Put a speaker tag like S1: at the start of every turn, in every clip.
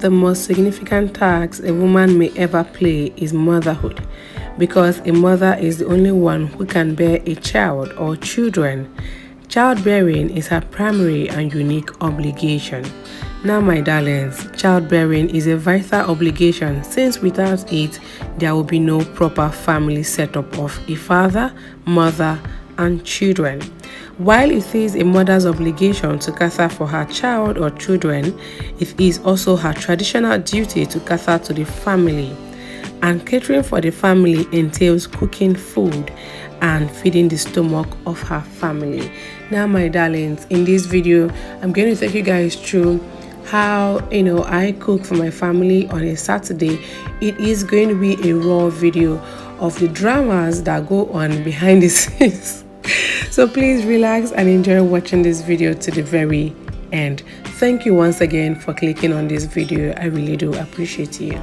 S1: the most significant tasks a woman may ever play is motherhood, because a mother is the only one who can bear a child or children. Childbearing is her primary and unique obligation. Now, my darlings, childbearing is a vital obligation, since without it, there will be no proper family setup of a father, mother, and children. While it is a mother's obligation to cater for her child or children, it is also her traditional duty to cater to the family. And catering for the family entails cooking food and feeding the stomach of her family. Now, my darlings, in this video, I'm going to take you guys through how I cook for my family on a Saturday. It is going to be a raw video of the dramas that go on behind the scenes. So please relax and enjoy watching this video to the very end. Thank you once again for clicking on this video. I really do appreciate you.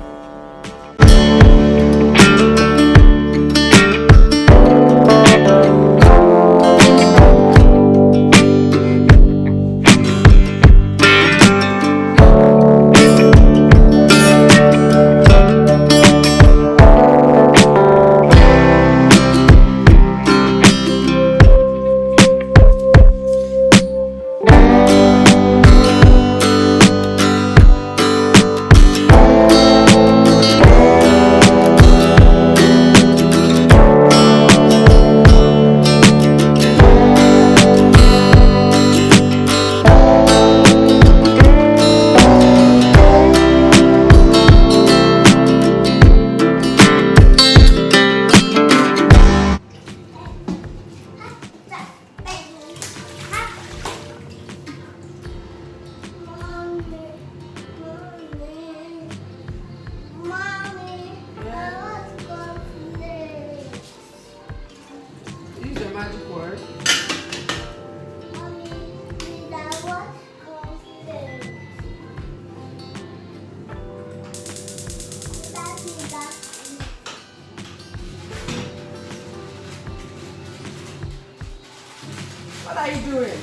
S1: What are you doing?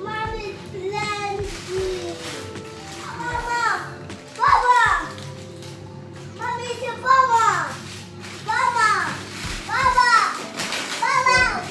S2: Mommy, plenty. Mama, Baba. Mommy, it's your Baba. Baba, Baba, Baba.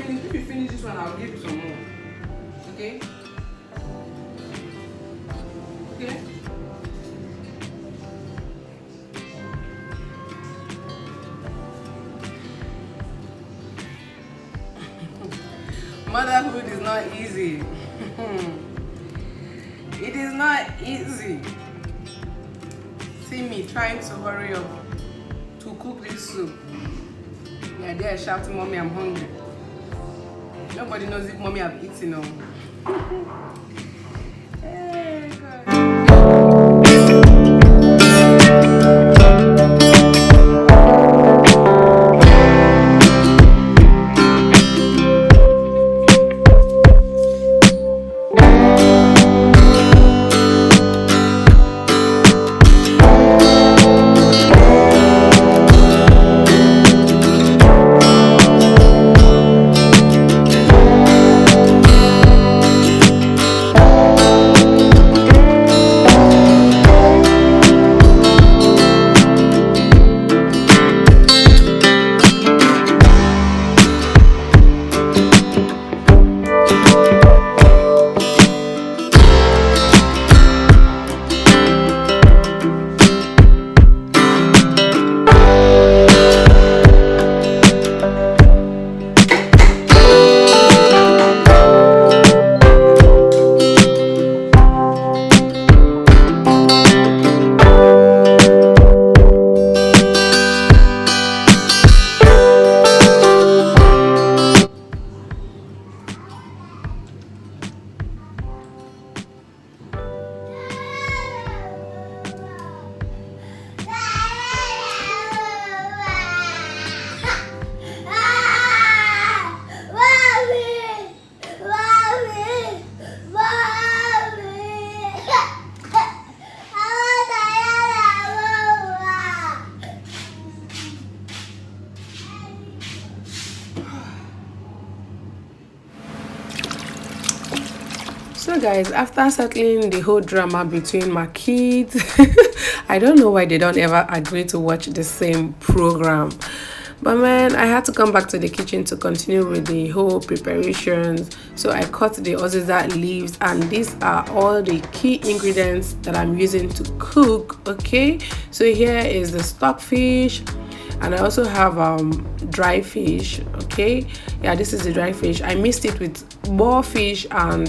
S1: If you finish this one, I'll give you some more. Okay? Okay? Motherhood is not easy. It is not easy. See me trying to hurry up to cook this soup. Yeah, they're shouting, "Mommy, I'm hungry." Nobody knows if mommy have eaten or. Hey, God. guys, after settling the whole drama between my kids, I don't know why they don't ever agree to watch the same program. But man, I had to come back to the kitchen to continue with the whole preparations. So I cut the uziza leaves, and these are all the key ingredients that I'm using to cook. Okay, so here is the stockfish, and I also have dry fish. Okay, yeah, this is the dry fish. I mixed it with boar fish and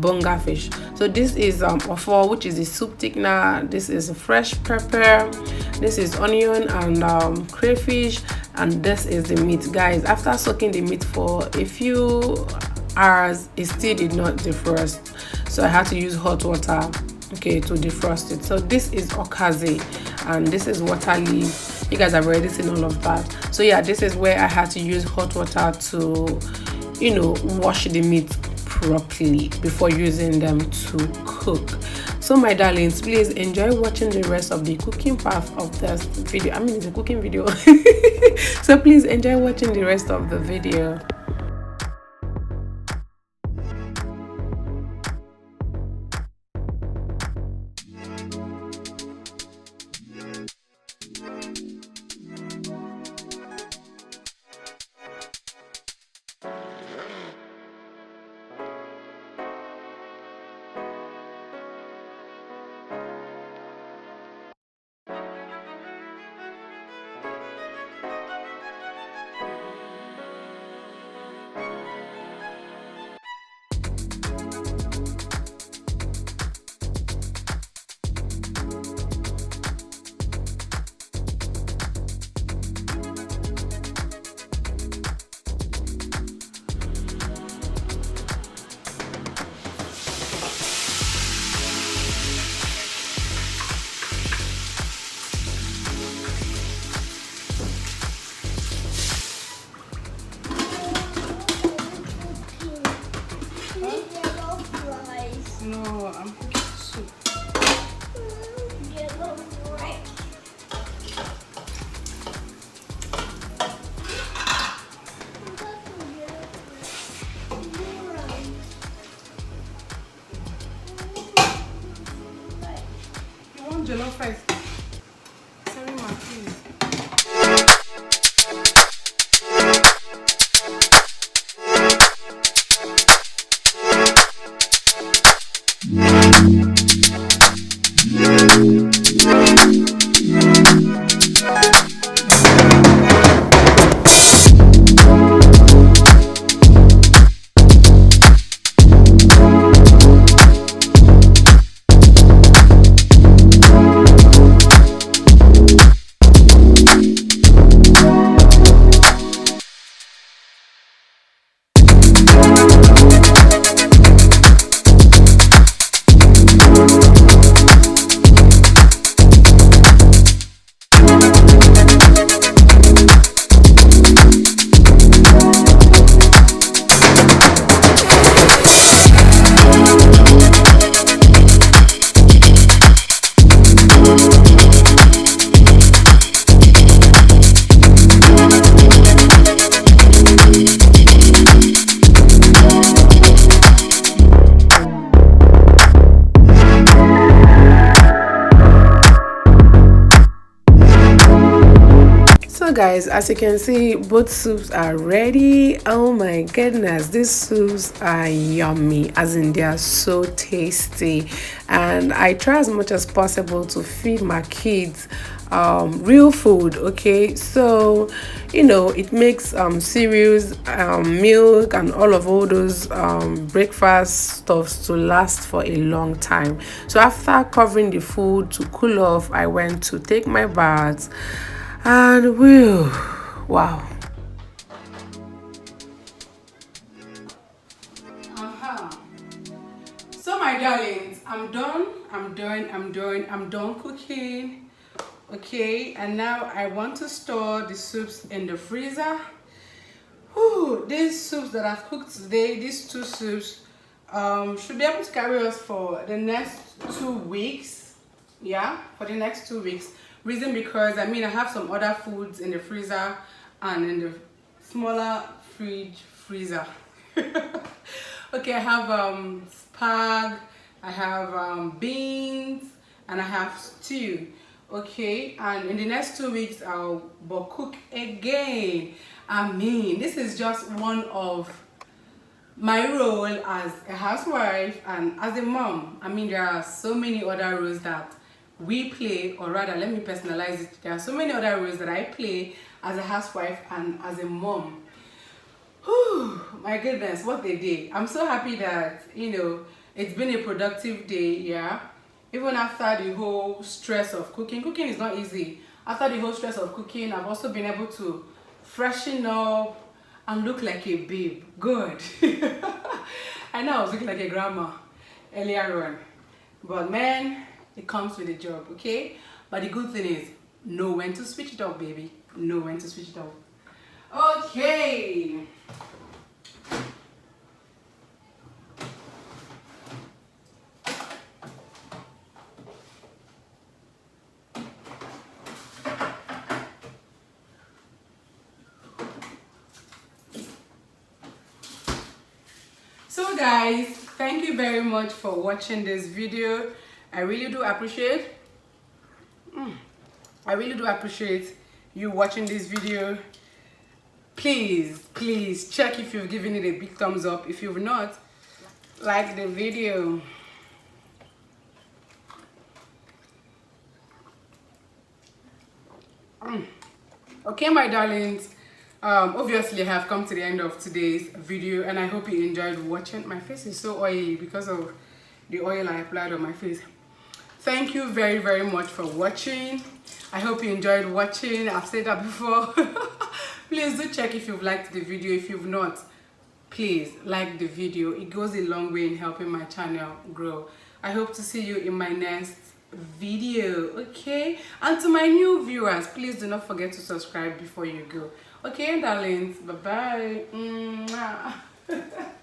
S1: bonga fish. So this is offal, which is the soup thickener. This is fresh pepper. This is onion and crayfish, and this is the meat. Guys, after soaking the meat for a few hours, it still did not defrost, so I had to use hot water, okay, to defrost it. So this is okazi, and this is water leaf. You guys have already seen all of that. So yeah, this is where I had to use hot water to, you know, wash the meat properly before using them to cook. So my darlings, please enjoy watching the rest of the cooking part of this video. I mean, it's a cooking video. So please enjoy watching the rest of the video. No, I'm cooking soup. You want jollof rice? Sorry, ma, please. Guys, as you can see, both soups are ready. Oh my goodness, these soups are yummy, as in they are so tasty, and I try as much as possible to feed my kids real food. Okay, so you know, it makes cereals, milk, and all those breakfast stuffs to last for a long time. So after covering the food to cool off, I went to take my bath, and whew, wow. So my darlings, I'm done cooking. Okay, and now I want to store the soups in the freezer. Whew, these soups that I've cooked today, these two soups, should be able to carry us for the next 2 weeks. Yeah, for the next 2 weeks. Reason because I mean I have some other foods in the freezer and in the smaller freezer. Okay, I have spag, I have beans, and I have stew. Okay, and in the next 2 weeks I'll cook again. I mean, this is just one of my role as a housewife and as a mom. I mean, there are so many other roles that we play, or rather, let me personalize it. There are so many other roles that I play as a housewife and as a mom. Whew, my goodness, what a day. I'm so happy that, it's been a productive day, yeah. Even after the whole stress of cooking. Cooking is not easy. After the whole stress of cooking, I've also been able to freshen up and look like a babe. Good. I know I was looking like a grandma earlier on. But man, it comes with a job, okay? But the good thing is, know when to switch it up, baby. Know when to switch it up. Okay. So guys, thank you very much for watching this video. I really do appreciate you watching this video. Please check if you've given it a big thumbs up. If you've not, like the video. Okay, my darlings, obviously I have come to the end of today's video, and I hope you enjoyed watching. My face is so oily because of the oil I applied on my face. Thank you very much for watching. I hope you enjoyed watching. I've said that before. Please do check if you've liked the video. If you've not, please like the video. It goes a long way in helping my channel grow. I hope to see you in my next video, okay? And to my new viewers, please do not forget to subscribe before you go. Okay, darlings, bye bye.